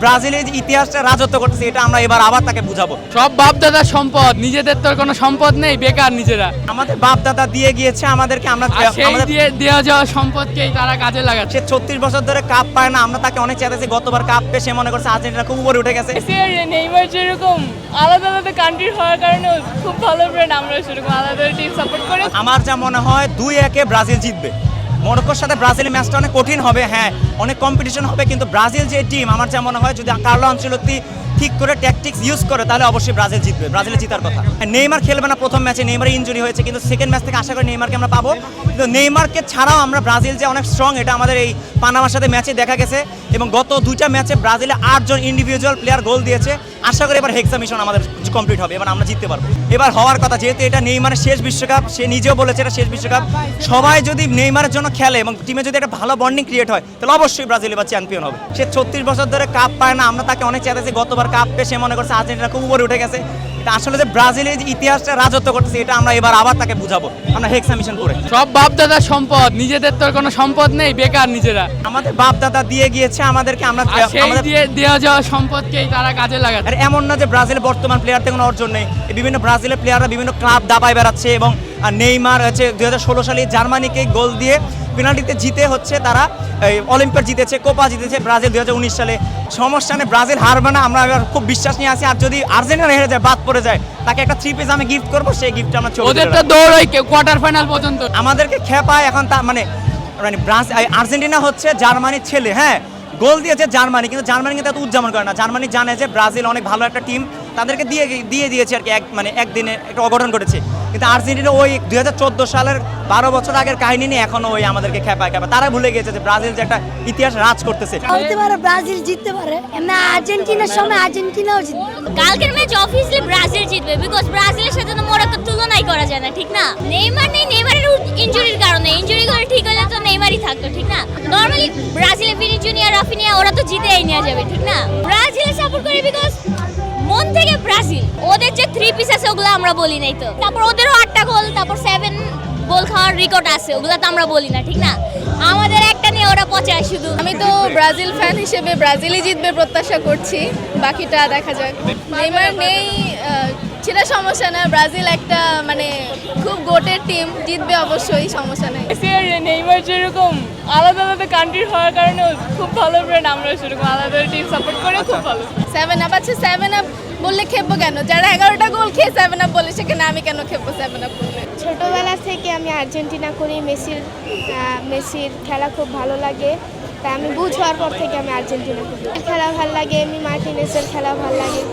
ব্রাজিলের ইতিহাসটা রাজত্ব করতেছে, এটা আমরা এবার আবার তাকে বুঝাবো। সব বাপ দাদার সম্পদ, নিজেদের তো কোনো সম্পদ নেই, বেকার নিজেরা। আমাদের বাপ দাদা দিয়ে গিয়েছে আমাদেরকে, আমরা আর সেই দিয়ে দেওয়া যাওয়া সম্পদকেই তারা কাজে লাগাচ্ছে। সে 36 বছর ধরে কাপ পায় না, আমরা তাকে অনেক চেয়েছি, গতবার কাপ পেয়ে সে মনে করছে আর্জেন্টিনা খুব উপরে উঠে গেছে। নেইমার যেরকম আলাদা আলাদা কান্ট্রির হওয়ার কারণে খুব ভালো ফ্রেন্ড, আমরা সেরকম আলাদা টিম সাপোর্ট করে। আমার যা মনে হয় 2-1 ব্রাজিল জিতবে। মরক্কোর সাথে ব্রাজিলের ম্যাচটা অনেক কঠিন হবে, হ্যাঁ অনেক কম্পিটিশন হবে, কিন্তু ব্রাজিল যে টিম আমার যা মনে হয় যদি কার্লো আনচেলত্তি ঠিক করে ট্যাকটিক্স ইউজ করে তাহলে অবশ্যই ব্রাজিল জিতবে। ব্রাজিলের জিতার কথা। নেইমার খেলবে না প্রথম ম্যাচে, নেইমারের ইনজুরি হয়েছে, কিন্তু সেকেন্ড ম্যাচ থেকে আশা করি নেইমারকে আমরা পাবো। কিন্তু নেইমারকে ছাড়াও আমরা ব্রাজিল যে অনেক স্ট্রং, এটা আমাদের এই পানামার সাথে ম্যাচে দেখা গেছে, এবং গত 2টা ম্যাচে ব্রাজিলে 8 জন ইন্ডিভিজুয়াল প্লেয়ার গোল দিয়েছে। আশা করি এবার হেক্সা মিশন আমাদের কমপ্লিট হবে, এবার আমরা জিততে পারবো। এবার হওয়ার কথা, যেহেতু এটা নেইমারের শেষ বিশ্বকাপ, সে নিজেও বলেছে এটা শেষ বিশ্বকাপ, সবাই যদি নেইমারের জন্য খেলে এবং টিমে যদি একটা ভালো বন্ডিং ক্রিয়েট হয় তাহলে অবশ্যই ব্রাজিল এবার চ্যাম্পিয়ন হবে। সে 36 বছর ধরে কাপ পায় না, আমরা তাকে অনেক চেয়েছি, গতবার কাপ পেয়ে সে মনে করছে আর্জেন্টিনা খুব উপরে উঠে গেছে। এটা আসলে যে ব্রাজিলের যে ইতিহাসটা রাজত্ব করতেছে, এটা আমরা এবার আবার তাকে বুঝাবো আমরা হেক্সা মিশন করে। সব বাপ দাদার সম্পদ, নিজেদের তো কোনো সম্পদ নেই, বেকার নিজেরা। আমাদের বাপ দাদা দিয়ে গিয়েছে আমাদেরকে, আমরা আর সেই দিয়ে দেওয়া যাওয়া সম্পদকেই তারা কাজে লাগাচ্ছে। আর এমন না যে ব্রাজিলের বর্তমান প্লেয়ারদের কোনো অর্জন নেই, এই বিভিন্ন ব্রাজিলের প্লেয়াররা বিভিন্ন ক্লাব দাবায় বেড়াচ্ছে, এবং নেইমার হচ্ছে 2016 সালে জার্মানিকে গোল দিয়ে পেনাল্টিতে জিতে হচ্ছে তারা অলিম্পিক জিতেছে, কোপা জিতেছে। ব্রাজিল 2019 সালে সমস্যা নেই, ব্রাজিল হারবে না, আমরা এবার খুব বিশ্বাস নিয়ে আছি। আর যদি আর্জেন্টিনা হেরে যায়, বাদ পড়ে যায়, তাকে একটা 3 পিস আমি গিফট করবো, সেই গিফটটা আমরা ওদের তো দৌড়ই কোয়ার্টার ফাইনাল পর্যন্ত। আমাদেরকে খেপায় এখন, তা মানে আর্জেন্টিনা হচ্ছে জার্মানির ছেলে, হ্যাঁ গোল দিয়েছে জার্মানি, কিন্তু জার্মানি কিন্তু এত উদযাপন করে না। জার্মানি জানে যে ব্রাজিল অনেক ভালো একটা টিম, তাদেরকে দিয়ে দিয়েছে আর কি, একদিনে একটা অঘটন ঘটেছে। কিন্তু আর্জেন্টিনা ওই 2014 সালের 12 বছর আগের কাহিনী নিয়ে এখনো ওই আমাদেরকে খেপায়। তারা ভুলে গেছে যে ব্রাজিল যে একটা ইতিহাস রাজ করতেছে। হতে পারে ব্রাজিল জিততে পারে, এমনি আর্জেন্টিনার সময় আর্জেন্টিনাও জিতবে। কালকের ম্যাচ অবভিয়াসলি ব্রাজিল জিতবে, বিকজ ব্রাজিলের সাথে তো মরক্কোর তুলনাই করা যায় না, ঠিক না? নেইমার নেই, নেইমারের ইনজুরির কারণে, ইনজুরি করে ঠিক হলে তো নেইমারই থাকতো, ঠিক না? নরমালি ব্রাজিলের ভিনি জুনিয়র, রাফিনিয়া ওরা তো জিতেই নেওয়া যাবে, ঠিক না? ব্রাজিল সাপোর্ট করি বিকজ মন থেকে ব্রাজিল, ওদের যে 3 পিস আছে ওগুলো আমরা বলি নাই তো, তারপর ওদেরও 8টা গোল, তারপর 7 গোল খাওয়ার রেকর্ড আছে, ওগুলো তো আমরা বলি না, ঠিক না? আমাদের একটা নিয়ে ওরা পচায় শুধু। আমি তো ব্রাজিল ফ্যান হিসেবে ব্রাজিলই জিতবে প্রত্যাশা করছি, বাকিটা দেখা যাক। নেইমার নেই সেটা সমস্যা না, ব্রাজিল একটা মানে খুব গোটের টিম, জিতবে অবশ্যই, সমস্যা নেই। নেইমার যেরকম আলাদা আলাদা কান্ট্রির হওয়ার কারণে খুব ভালো ফ্রেন্ড, আমরা সেরকম আলাদা টিম সাপোর্ট করে খুব ভালো। 7 আপ আছে, 7 আপ বললে খেপবো কেন? যারা 11টা গোল খেয়ে 7 আপ বলে সেখানে আমি কেন খেপবো 7 আপ বললে? ছোটবেলা থেকে আমি আর্জেন্টিনা করি, মেসির খেলা খুব ভালো লাগে, তাই আমি বুঝ হওয়ার পর থেকে আমি আর্জেন্টিনা করি। খেলা ভালো লাগে, এমনি মার্টিনেসের খেলা ভালো লাগে।